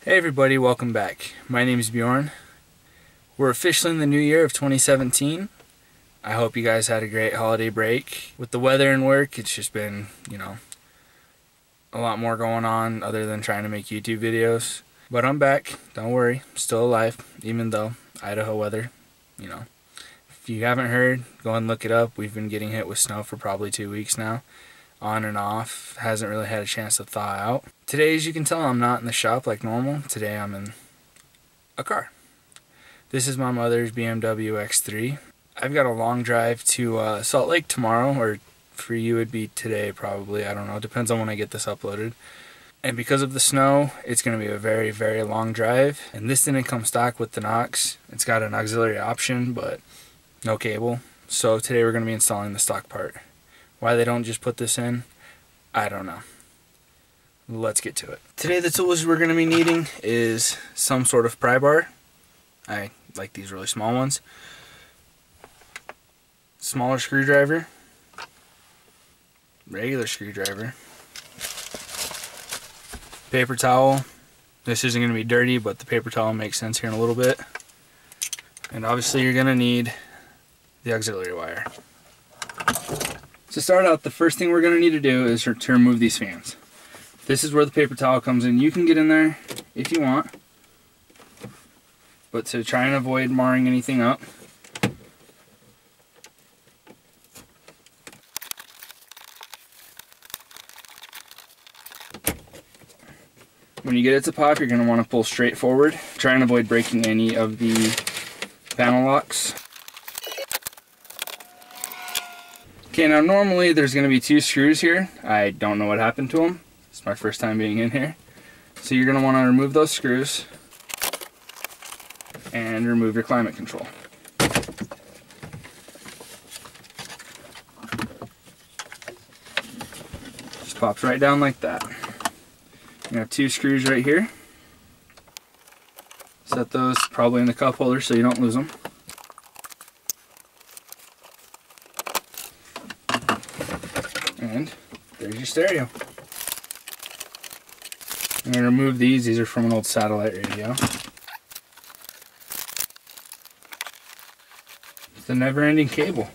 Hey everybody, welcome back. My name is Bjorn. We're officially in the new year of 2017. I hope you guys had a great holiday break. With the weather and work, it's just been, a lot more going on other than trying to make YouTube videos. But I'm back, don't worry, I'm still alive, even though Idaho weather, If you haven't heard, go and look it up. We've been getting hit with snow for probably 2 weeks now. On and off, hasn't really had a chance to thaw out. Today, as you can tell, I'm not in the shop like normal. Today I'm in a car. This is my mother's BMW X3. I've got a long drive to Salt Lake tomorrow, or for you it'd be today probably, I don't know, depends on when I get this uploaded. And because of the snow, it's going to be a very, very long drive. And this didn't come stock with the AUX. It's got an auxiliary option, but no cable. So today we're going to be installing the stock part. Why they don't just put this in, I don't know. Let's get to it. Today the tools we're going to be needing is some sort of pry bar. I like these really small ones. Smaller screwdriver. Regular screwdriver. Paper towel. This isn't going to be dirty, but the paper towel makes sense here in a little bit. And obviously you're going to need the auxiliary wire. To start out, the first thing we're going to need to do is to remove these fans. This is where the paper towel comes in. You can get in there if you want, but to try and avoid marring anything up, when you get it to pop, you're going to want to pull straight forward. Try and avoid breaking any of the panel locks. Okay, now normally there's going to be 2 screws here. I don't know what happened to them. It's my first time being in here. So you're going to want to remove those screws and remove your climate control. Just pops right down like that. You have 2 screws right here. Set those probably in the cup holder so you don't lose them. And there's your stereo. I'm going to remove these. These are from an old satellite radio. It's the never-ending cable.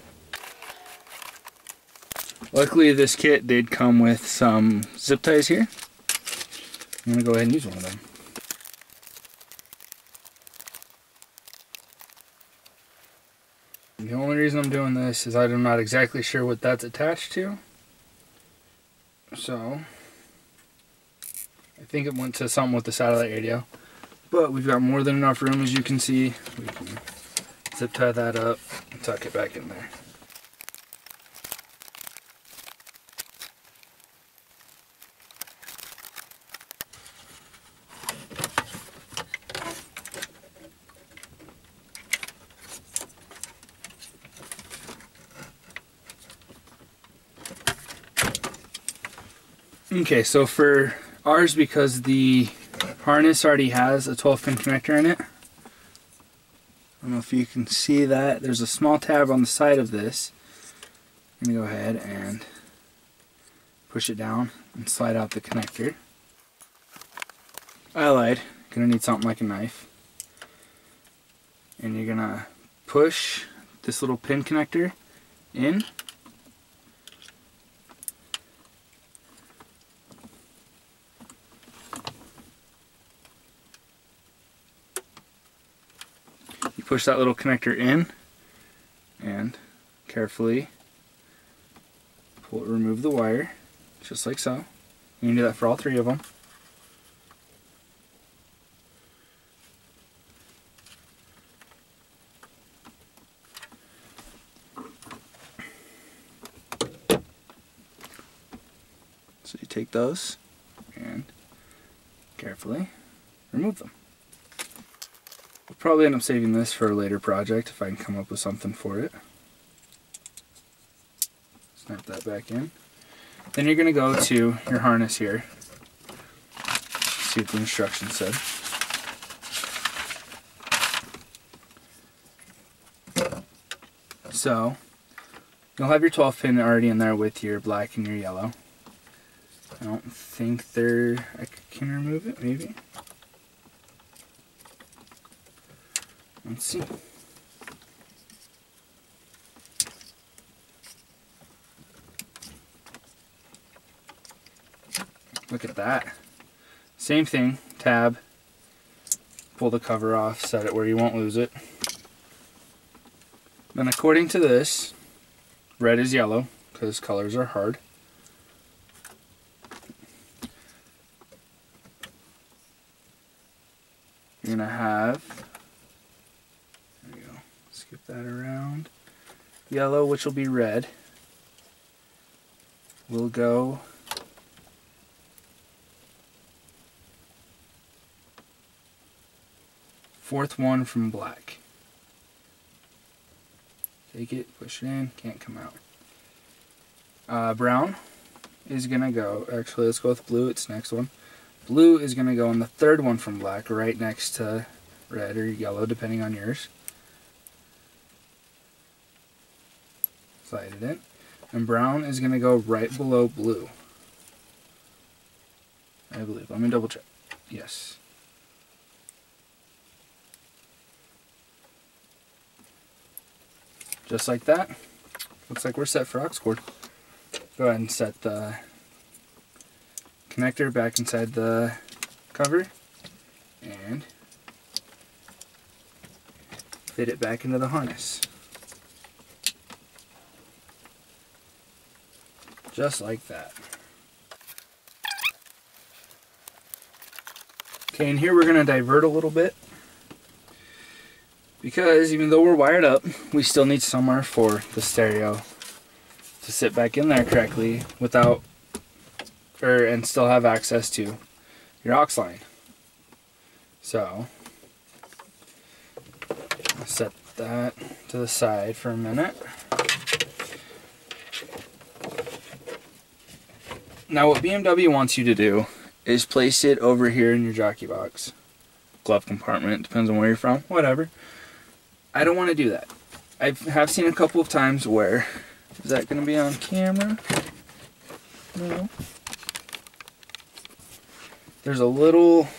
Luckily this kit did come with some zip ties here. I'm going to go ahead and use one of them. The only reason I'm doing this is I'm not exactly sure what that's attached to. So, I think it went to something with the satellite radio. But we've got more than enough room, as you can see. We can zip tie that up and tuck it back in there. Okay, so for ours, because the harness already has a 12-pin connector in it, I don't know if you can see that, there's a small tab on the side of this. I'm going to go ahead and push it down and slide out the connector. I lied, going to need something like a knife. And you're going to push this little pin connector in. Push that little connector in and carefully remove the wire, just like so. You can do that for all 3 of them. So you take those and carefully remove them. I'll probably end up saving this for a later project if I can come up with something for it. Snap that back in. Then you're going to go to your harness here. See what the instructions said. So, you'll have your 12 pin already in there with your black and your yellow. I don't think I can remove it, maybe. Let's see. Look at that. Same thing, tab, pull the cover off, set it where you won't lose it. Then according to this, red is yellow because colors are hard. You're gonna have, there you go, skip that around. Yellow, which will be red, will go fourth one from black. Take it, push it in, can't come out. Brown is gonna go, actually let's go with blue, it's next one. Blue is gonna go on the third one from black, right next to red or yellow, depending on yours. Slide it in. And brown is gonna go right below blue, I believe. Let me double check. Yes. Just like that. Looks like we're set for aux cord. Go ahead and set the connector back inside the cover and fit it back into the harness. Just like that. Okay, and here we're going to divert a little bit, because even though we're wired up, we still need somewhere for the stereo to sit back in there correctly without, and still have access to your aux line. So, I'll set that to the side for a minute. Now what BMW wants you to do is place it over here in your jockey box. Glove compartment, depends on where you're from, whatever. I don't want to do that. I have seen a couple of times where, is that going to be on camera? No. There's a little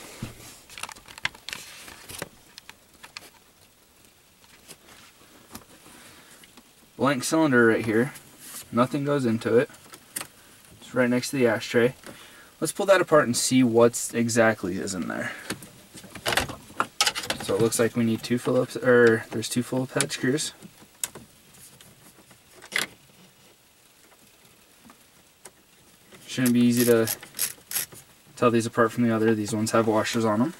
blank cylinder right here. Nothing goes into it. It's right next to the ashtray. Let's pull that apart and see what exactly is in there. So it looks like we need two Phillips, or there's two Phillips head screws. Shouldn't be easy to tell these apart from the other. These ones have washers on them.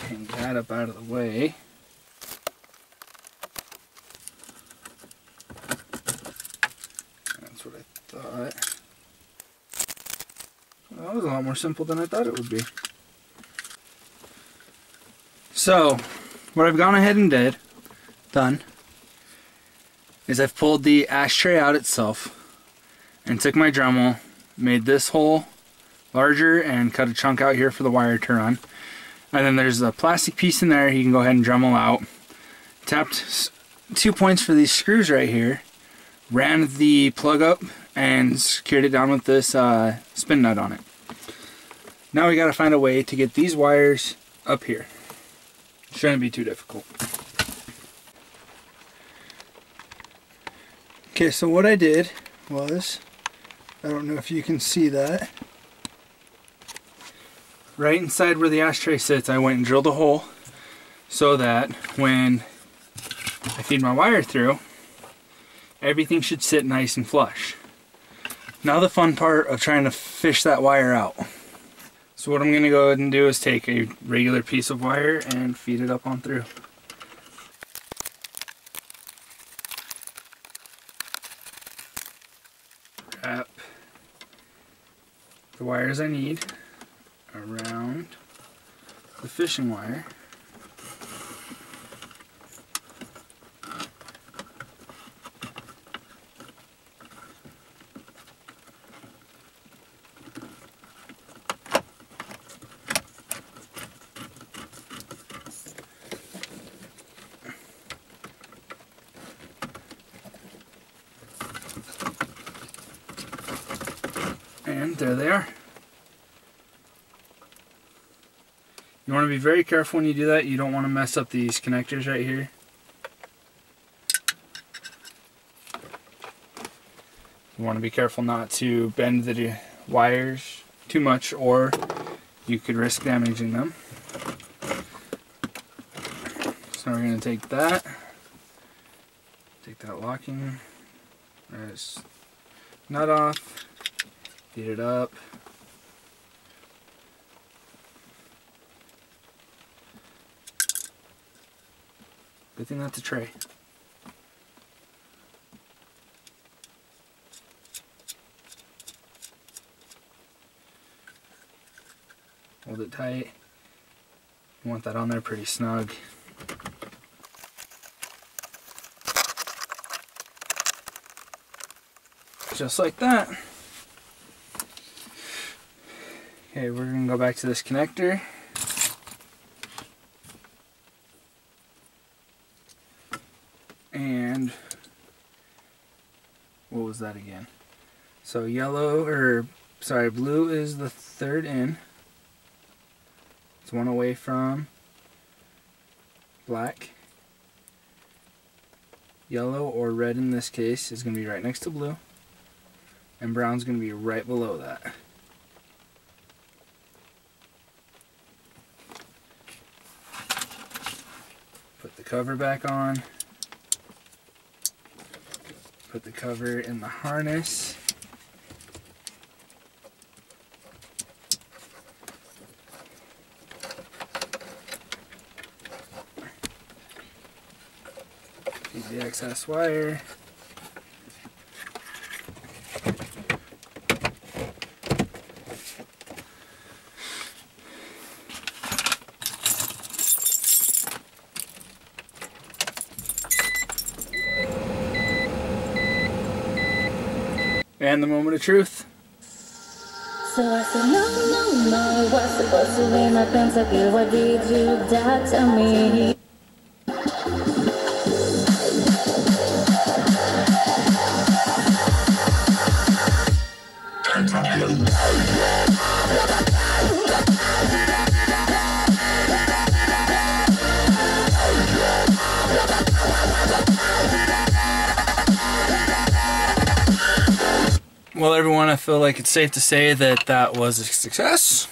Hang that up out of the way. That's what I thought. Well, that was a lot more simple than I thought it would be. So, what I've gone ahead and done, is I've pulled the ashtray out itself and took my Dremel, made this hole larger and cut a chunk out here for the wire to run. And then there's a plastic piece in there you can go ahead and Dremel out. Tapped 2 points for these screws right here, ran the plug up and secured it down with this spin nut on it. Now we gotta find a way to get these wires up here. Shouldn't be too difficult. Okay, so what I did was, I don't know if you can see that, right inside where the ashtray sits, I went and drilled a hole so that when I feed my wire through, everything should sit nice and flush. Now the fun part of trying to fish that wire out. So what I'm going to go ahead and do is take a regular piece of wire and feed it up on through. Wrap the wires I need around the fishing wire. And there they are. You want to be very careful when you do that. You don't want to mess up these connectors right here. You want to be careful not to bend the wires too much, or you could risk damaging them. So we're going to take that locking nut off, heat it up. Good thing that's a tray. Hold it tight. You want that on there pretty snug. Just like that. Okay, we're going to go back to this connector. And what was that again? So blue is the third in. It's one away from black. Yellow, or red in this case, is going to be right next to blue. And brown's going to be right below that. Put the cover back on. Put the cover in the harness. Feed the excess wire. And the moment of truth. So I said, no, what's supposed to be my pentacle? What did you do to me? Well, everyone, I feel like it's safe to say that that was a success.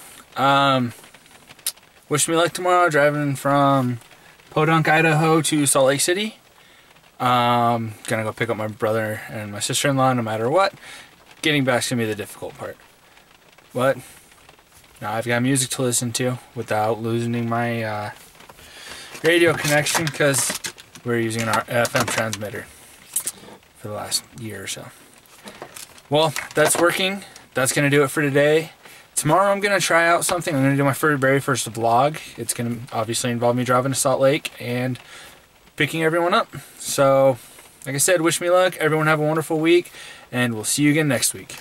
Wish me luck tomorrow driving from Podunk, Idaho to Salt Lake City. Gonna go pick up my brother and my sister-in-law no matter what. Getting back's gonna be the difficult part. But now I've got music to listen to without losing my radio connection, because we're using our FM transmitter for the last year or so. Well, that's working. That's going to do it for today. Tomorrow I'm going to try out something. I'm going to do my very first vlog. It's going to obviously involve me driving to Salt Lake and picking everyone up. So, like I said, wish me luck. Everyone have a wonderful week, and we'll see you again next week.